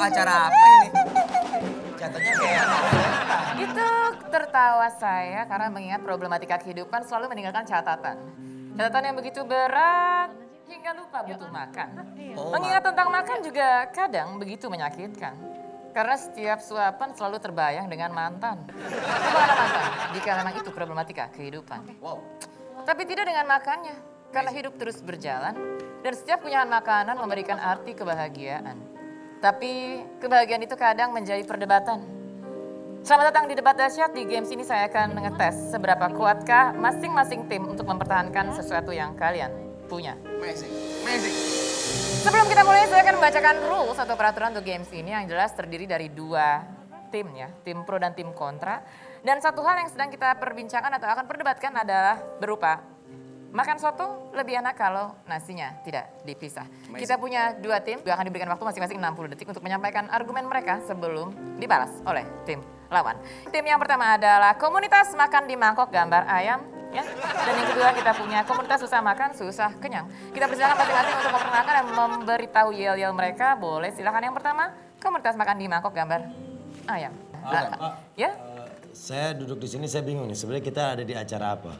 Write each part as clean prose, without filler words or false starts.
acara apa ini? Jatuhnya kayak Itu tertawa saya karena mengingat problematika kehidupan selalu meninggalkan catatan. Catatan yang begitu berat hingga lupa butuh makan. Mengingat tentang makan juga kadang begitu menyakitkan. Karena setiap suapan selalu terbayang dengan mantan. Kemana mantan? Jika memang itu problematika kehidupan. Tapi tidak dengan makannya. Karena hidup terus berjalan dan setiap kunyahan makanan memberikan arti kebahagiaan. Tapi kebahagiaan itu kadang menjadi perdebatan. Selamat datang di Debat Dahsyat. Di games ini saya akan ngetes seberapa kuatkah masing-masing tim untuk mempertahankan sesuatu yang kalian punya. amazing. Sebelum kita mulai, saya akan membacakan rules atau peraturan untuk games ini yang jelas terdiri dari dua tim ya, tim pro dan tim kontra. Dan satu hal yang sedang kita perbincangkan atau akan perdebatkan adalah berupa makan soto lebih enak kalau nasinya tidak dipisah. Kita punya dua tim, akan diberikan waktu masing-masing 60 detik untuk menyampaikan argumen mereka sebelum dibalas oleh tim lawan. Tim yang pertama adalah komunitas makan di mangkok gambar ayam. Ya. Dan yang kedua kita punya komunitas susah makan, susah kenyang. Kita persilakan masing-masing untuk memperkenalkan dan memberitahu yel-yel mereka. Boleh silakan yang pertama, komunitas makan di mangkok gambar ayam. Ya? Saya duduk di sini, saya bingung nih. Sebenarnya kita ada di acara apa?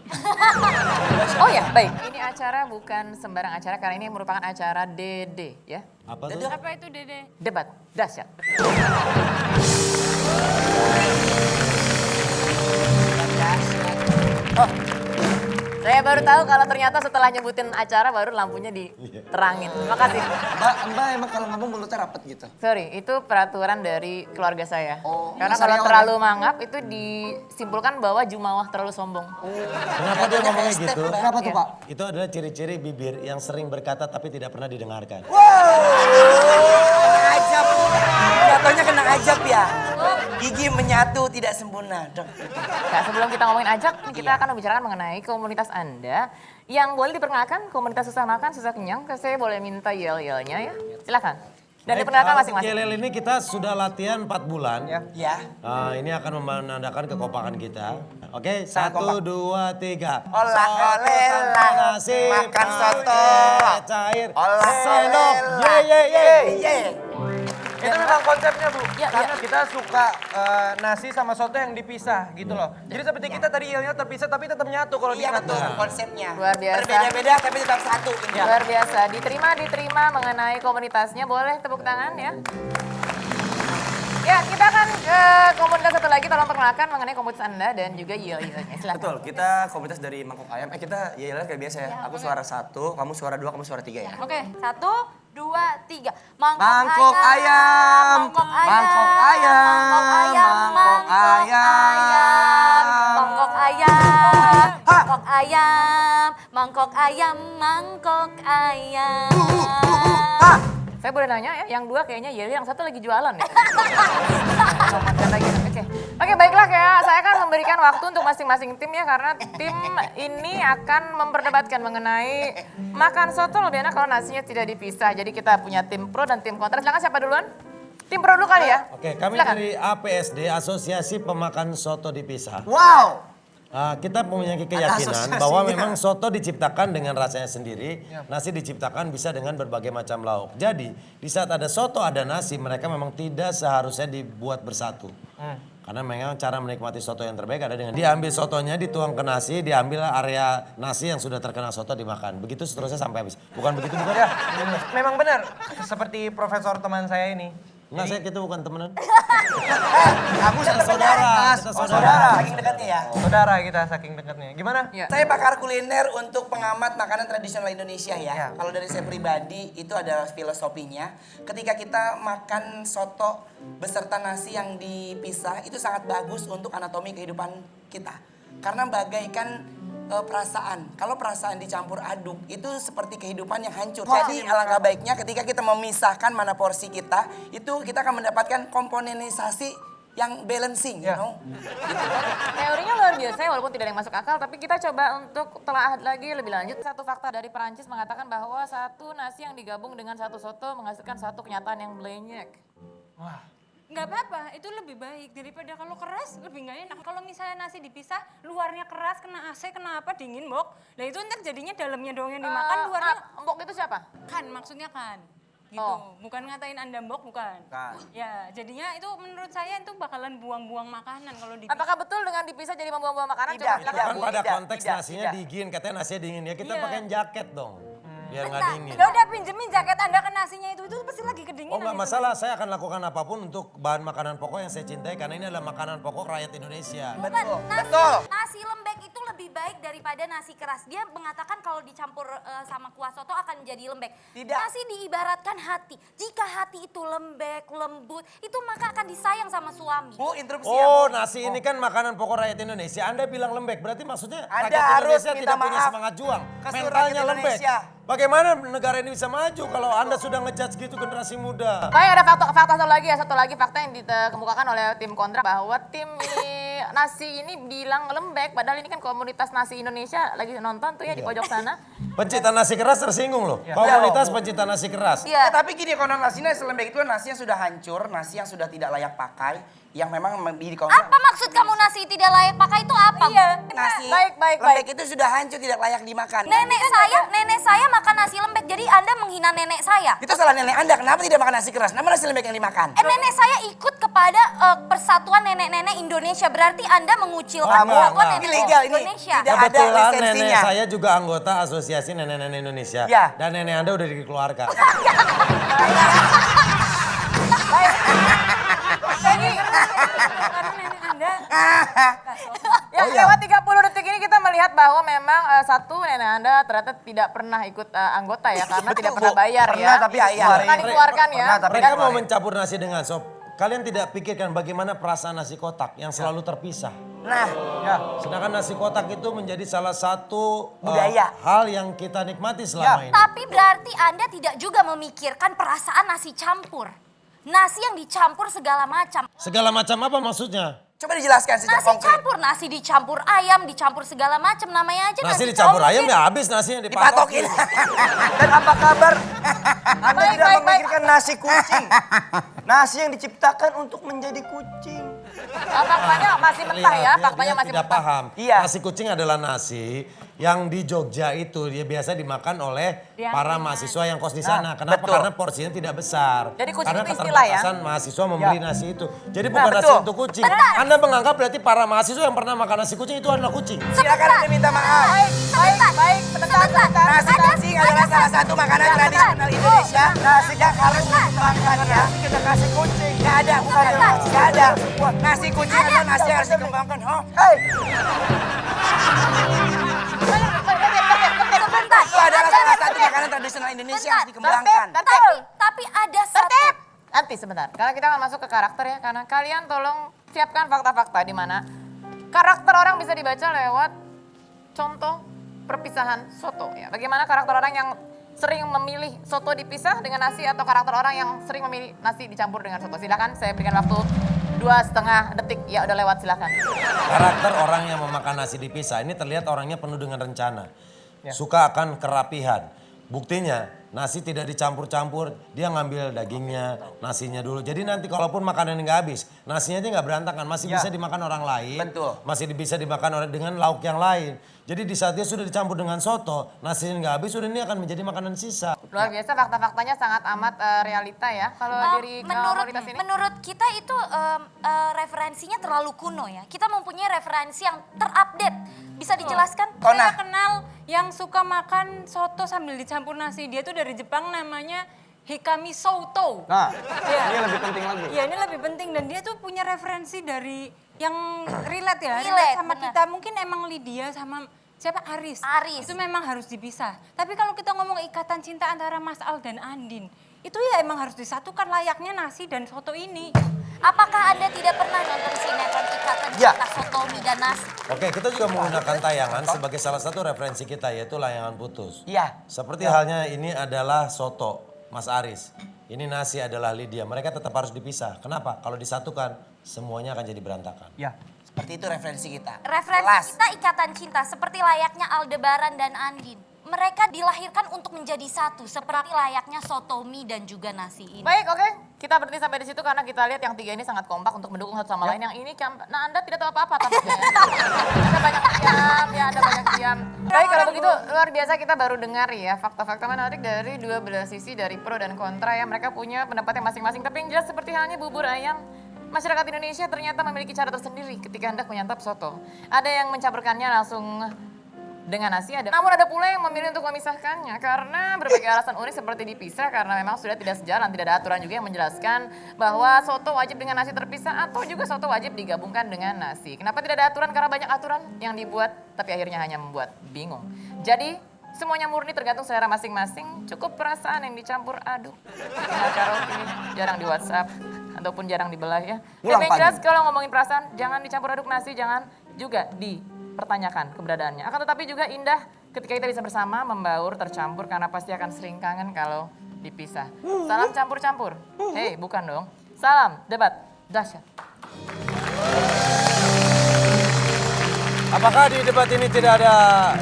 Oh ya, baik. Ini acara bukan sembarang acara karena ini merupakan acara DD ya. Apa tuh? Apa itu Dede? Debat dahsyat. Oh, saya baru tahu kalau ternyata setelah nyebutin acara baru lampunya diterangin. Terima kasih. Mbak emang kalau ngomong mulutnya rapet gitu? Sorry, itu peraturan dari keluarga saya. Oh, Karena kalau sariawan terlalu mangap itu disimpulkan bahwa Jumawah terlalu sombong. Kenapa dia ngomongnya gitu? Kenapa tuh Pak? Itu adalah ciri-ciri bibir yang sering berkata tapi tidak pernah didengarkan. Ajab. Jatuhnya kena ajab ya. Gigi menyatu tidak sempurna. Dok. Nah, sebelum kita ngomongin ajak, kita akan membicarakan mengenai komunitas Anda yang boleh diperkenalkan komunitas susah makan, susah kenyang. Saya boleh minta yel-yelnya ya. Silakan. Dan diperkenalkan masing-masing. YLL ini kita sudah latihan 4 bulan. Ya. Ini akan menandakan kekompakan kita. Oke, Sangat 1, 2, 3. Olah olela, nasi, makan soto. cair, Olah sendok, olela. Ye. Itu memang konsepnya Bu, Ya, karena ya. kita suka nasi sama soto yang dipisah gitu loh. Jadi seperti kita tadi yelnya terpisah tapi tetap nyatu kalau Iya disatu. betul konsepnya. Luar biasa. Berbeda-beda tapi tetap satu. Luar biasa. Diterima mengenai komunitasnya. Boleh tepuk tangan ya. Ya, kita akan ke komunitas satu lagi. Tolong perkenalkan mengenai komunitas Anda dan juga yel-yelnya. Silakan. Betul, kita komunitas dari Mangkok Ayam. Kita yelnya kayak biasa ya. Aku suara 1, kamu suara 2, kamu suara 3 ya. Oke, 1, 2, 3. Mangkok ayam, Mangkok ayam, mangkok ayam, mangkok ayam, mangkok mangkok ayam, mangkok ayam, mangkok ayam, mangkok ayam. Saya boleh nanya ya, yang dua kayaknya yel, yang satu lagi jualan ya. Oke, baiklah ya. Saya akan memberikan waktu untuk masing-masing tim ya karena tim ini akan memperdebatkan mengenai makan soto lebih enak kalau nasinya tidak dipisah. Jadi kita punya tim pro dan tim kontra. Silakan siapa duluan? Tim pro dulu kali ya. Oke, kami Silakan. dari APSD, Asosiasi Pemakan Soto Dipisah. Wow. Kita memiliki keyakinan asosiasinya. bahwa memang soto diciptakan dengan rasanya sendiri, nasi diciptakan bisa dengan berbagai macam lauk. Jadi di saat ada soto ada nasi, mereka memang tidak seharusnya dibuat bersatu. Karena memang cara menikmati soto yang terbaik ada dengan diambil sotonya, dituang ke nasi, diambil area nasi yang sudah terkena soto dimakan. Begitu seterusnya sampai habis. Bukan begitu bukan? Ya, memang benar. Seperti profesor teman saya ini. Enggak, saya kita bukan temenan. Kamu saudara, kita saudara. Saking dekatnya ya. Saudara kita saking dekatnya. Gimana? Ya. Saya pakar kuliner untuk pengamat makanan tradisional Indonesia ya. Ya. Kalau dari saya pribadi itu adalah filosofinya. Ketika kita makan soto beserta nasi yang dipisah itu sangat bagus untuk anatomi kehidupan kita. Karena bagaikan perasaan. Kalau perasaan dicampur aduk itu seperti kehidupan yang hancur. Jadi alangkah baiknya ketika kita memisahkan mana porsi kita, itu kita akan mendapatkan komponenisasi yang balancing, you know. Teorinya luar biasa ya, walaupun tidak ada yang masuk akal, tapi kita coba untuk telah lagi lebih lanjut. Satu fakta dari Perancis mengatakan bahwa satu nasi yang digabung dengan satu soto menghasilkan satu kenyataan yang belenyek. Wah. Nggak apa-apa, itu lebih baik daripada kalau keras lebih nggak enak. Kalau misalnya nasi dipisah, luarnya keras, kena AC, kena apa, dingin, Bok. Nah itu ntar jadinya dalamnya doang yang dimakan, luarnya Empok itu siapa? kan, maksudnya kan. gitu. Oh. Bukan ngatain Anda mbok, bukan. Bukan. Ya, jadinya itu menurut saya itu bakalan buang-buang makanan kalau dipisah. Apakah betul dengan dipisah jadi membuang-buang makanan? Tidak, Coba tidak. silakan. Kan pada tidak, konteks tidak, nasinya tidak. dingin, katanya nasinya dingin ya kita Iya. pakai jaket dong. Biar nggak dingin. Ya udah pinjemin jaket Anda ke nasinya itu pasti lagi kedinginan. Oh nggak itu. masalah, saya akan lakukan apapun untuk bahan makanan pokok yang saya cintai karena ini adalah makanan pokok rakyat Indonesia. Betul. Nasi, Betul. nasi lembek itu lebih baik daripada nasi keras. Dia mengatakan kalau dicampur sama kuah soto akan jadi lembek. Tidak. Nasi diibaratkan hati. Jika hati itu lembek, lembut, itu maka akan disayang sama suami. Bu, interupsi ya, Oh Bu. nasi ini kan makanan pokok rakyat Indonesia. Anda bilang lembek, berarti maksudnya Anda rakyat harus Indonesia minta tidak punya maaf semangat juang. ke seluruh Mentalnya rakyat lembek. Indonesia. Bagaimana negara ini bisa maju kalau Anda sudah ngejudge gitu generasi muda? Baik, ada fakta satu lagi fakta yang dikemukakan oleh tim kontra bahwa tim ini nasi ini bilang lembek, padahal ini kan komunitas nasi Indonesia lagi nonton tuh ya di pojok sana. Pencinta nasi keras tersinggung loh. Komunitas pencinta nasi keras. Ya, tapi gini, kalau nasi lembek itu nasi yang sudah hancur, nasi yang sudah tidak layak pakai, yang memang di Apa maksud kamu nasi tidak layak pakai itu apa? Iya. nasi Baik. lembek itu sudah hancur, tidak layak dimakan. Nenek saya makan nasi lembek, jadi Anda menghina nenek saya. Itu salah nenek Anda, kenapa tidak makan nasi keras? Kenapa nasi lembek yang dimakan? Nenek saya ikut kepada persatuan nenek-nenek Indonesia, berarti Anda mengucilkan enggak, persatuan enggak. nenek-nenek Ilegal ini. Indonesia. Tidak ada Kebetulan nenek lisensinya. saya juga anggota Asosiasi Nenek-Nenek Indonesia. Ya. Dan nenek Anda udah dikeluarkan. Karena nenek Anda Ya, lewat 30 detik ini kita melihat bahwa memang satu nenek Anda ternyata tidak pernah ikut anggota ya karena Betul, tidak pernah Bu. bayar ya. Pernah, tapi ayah. Pernah dikeluarkan ya. Pernah, tapi Mereka mau dikeluarin. mencampur nasi dengan sop. Kalian tidak pikirkan bagaimana perasaan nasi kotak yang selalu terpisah. Nah, Ya. Sedangkan nasi kotak itu menjadi salah satu Budaya. hal yang kita nikmati selama ini. Tapi berarti Anda tidak juga memikirkan perasaan nasi campur. Nasi yang dicampur segala macam. Segala macam apa maksudnya? coba dijelaskan secara Nasi konkret. campur, nasi dicampur ayam, dicampur segala macam, namanya aja Nasi dicampur campur. ayam ya habis nasinya Dipatokin. dipatokin. Dan apa kabar? Anda Baik, tidak baik, memikirkan nasi kucing. Nasi yang diciptakan untuk menjadi kucing. Faktanya masih mentah ya, faktanya masih tidak mentah. paham. Iya. Nasi kucing adalah nasi yang di Jogja itu dia biasa dimakan oleh Di para Antina. mahasiswa yang kos di sana. Kenapa? betul. Karena porsinya tidak besar. Jadi kucing Karena itu istilah ya? keterbatasan mahasiswa membeli Ya. nasi itu. Jadi bukan nasi betul. untuk kucing. Anda menganggap berarti para mahasiswa yang pernah makan nasi kucing itu adalah kucing. Silakan Anda minta maaf. Baik, sebentar. Nasi kucing adalah salah satu makanan tradisional Indonesia. Nasi yang harus dikembangkan ya. Kita kasih kucing. Gak ada, bukan gak ada. Nasi kucing adalah nasi yang harus dikembangkan. Oh, Sebentar. itu adalah salah satu makanan tradisional Indonesia yang harus dikembangkan. Tapi ada satu. Nanti sebentar, karena kita akan masuk ke karakter ya. Karena kalian tolong siapkan fakta-fakta di mana karakter orang bisa dibaca lewat contoh perpisahan soto ya. Bagaimana karakter orang yang sering memilih soto dipisah dengan nasi atau karakter orang yang sering memilih nasi dicampur dengan soto. Silakan saya berikan waktu 2,5 detik. Ya udah lewat silakan. Karakter orang yang memakan nasi dipisah ini terlihat orangnya penuh dengan rencana. Suka akan kerapihan. Buktinya nasi tidak dicampur-campur, dia ngambil dagingnya, nasinya dulu. Jadi nanti kalaupun makanan nggak habis, nasinya dia nggak berantakan, masih bisa dimakan orang lain. Betul. Masih bisa dimakan dengan lauk yang lain. Jadi di saat dia sudah dicampur dengan soto, nasinya nggak habis, sudah ini akan menjadi makanan sisa. Luar biasa fakta-faktanya sangat amat realita ya. Kalau diri komunitas ini. Menurut kita itu referensinya terlalu kuno ya. Kita mempunyai referensi yang terupdate. Bisa dijelaskan? Kona. Saya kenal yang suka makan soto sambil dicampur nasi. Dia tuh dari Jepang namanya Hikami Soto. Nah, Iya. ini lebih penting lagi. Iya ini lebih penting dan dia tuh punya referensi dari yang relate ya, Relate, sama benar. kita. Mungkin emang Lydia sama siapa Aris. Aris. Itu memang harus dipisah. Tapi kalau kita ngomong ikatan cinta antara Mas Al dan Andin, itu ya emang harus disatukan layaknya nasi dan soto ini. Apakah Anda tidak pernah nonton sinetron Ikatan Ya. Cinta Sotomi dan Nasi? Oke, kita juga menggunakan tayangan sebagai salah satu referensi kita yaitu layangan putus. Iya. Seperti halnya ini adalah soto, Mas Aris. Ini nasi adalah Lydia. Mereka tetap harus dipisah. Kenapa? Kalau disatukan, semuanya akan jadi berantakan. Ya. Seperti itu referensi kita. Referensi Jelas. kita Ikatan Cinta seperti layaknya Aldebaran dan Andin. Mereka dilahirkan untuk menjadi satu seperti layaknya Sotomi dan juga nasi ini. Baik, oke. kita berhenti sampai di situ karena kita lihat yang tiga ini sangat kompak untuk mendukung satu sama lain. Yang ini, nah Anda tidak tahu apa-apa tampaknya. Ada banyak diam, ya ada banyak diam. Baik kalau begitu luar biasa kita baru dengar ya fakta-fakta menarik dari dua belah sisi dari pro dan kontra ya. Mereka punya pendapatnya masing-masing. Tapi yang jelas seperti halnya bubur ayam. Masyarakat Indonesia ternyata memiliki cara tersendiri ketika hendak menyantap soto. Ada yang mencampurkannya langsung dengan nasi ada. Namun ada pula yang memilih untuk memisahkannya karena berbagai alasan unik seperti dipisah karena memang sudah tidak sejalan. Tidak ada aturan juga yang menjelaskan bahwa soto wajib dengan nasi terpisah atau juga soto wajib digabungkan dengan nasi. Kenapa tidak ada aturan? Karena banyak aturan yang dibuat tapi akhirnya hanya membuat bingung. Jadi semuanya murni tergantung selera masing-masing. Cukup perasaan yang dicampur aduk. Tinggal karaoke, jarang di WhatsApp ataupun jarang dibelah ya. Tapi yang jelas kalau ngomongin perasaan jangan dicampur aduk nasi, jangan juga dipertanyakan keberadaannya. Akan tetapi juga indah ketika kita bisa bersama membaur tercampur karena pasti akan sering kangen kalau dipisah. Salam campur-campur. Hei, bukan dong. Salam debat dahsyat. Apakah di debat ini tidak ada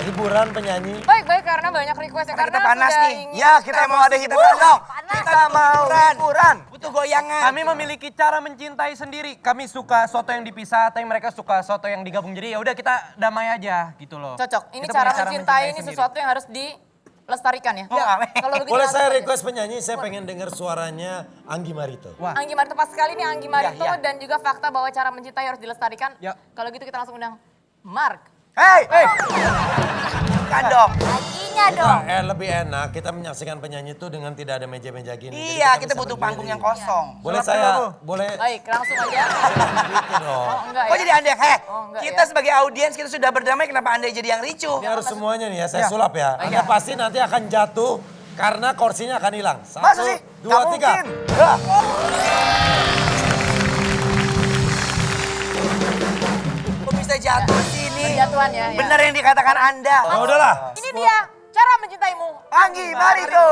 hiburan penyanyi? Baik-baik karena banyak request ya. Karena kita Karena panas sudah nih. ingin- Ya, kita mau ada hiburan dong. Kita mau hiburan. Butuh goyangan. Kami memiliki cara mencintai sendiri. Kami suka soto yang dipisah, tapi mereka suka soto yang digabung. Jadi ya udah kita damai aja gitu loh. Cocok. Ini Kita cara punya mencintai ini sendiri. sesuatu yang harus dilestarikan ya. Kalau begitu Boleh saya langsung aja. request penyanyi, saya pengen dengar suaranya Anggi Marito. Wah. Anggi Marito pas sekali nih Anggi Marito Ya, ya. dan juga fakta bahwa cara mencintai harus dilestarikan. Ya. Kalau gitu kita langsung undang Mark. Hey! Bukan dong. Laginya dong. Lebih enak kita menyaksikan penyanyi itu dengan tidak ada meja-meja gini. Jadi Iya, kita bisa butuh berdiri. panggung yang kosong. Boleh Silakan, saya, Bu. boleh Baik, langsung aja. gitu dong. Oh enggak Kok ya? jadi Anda? Oh, enggak Kita ya. sebagai audiens kita sudah berdamai, kenapa Anda jadi yang ricuh? Ini harus semuanya nih ya, saya Ya. sulap ya. Anda pasti nanti akan jatuh karena kursinya akan hilang. Masa 1, sih? 2, Nggak 3. mungkin. Kok bisa jatuh sini? Penjatuhan ya. Benar yang dikatakan Anda. Ya udahlah. Ini dia cara mencintaimu. Anggi Marito.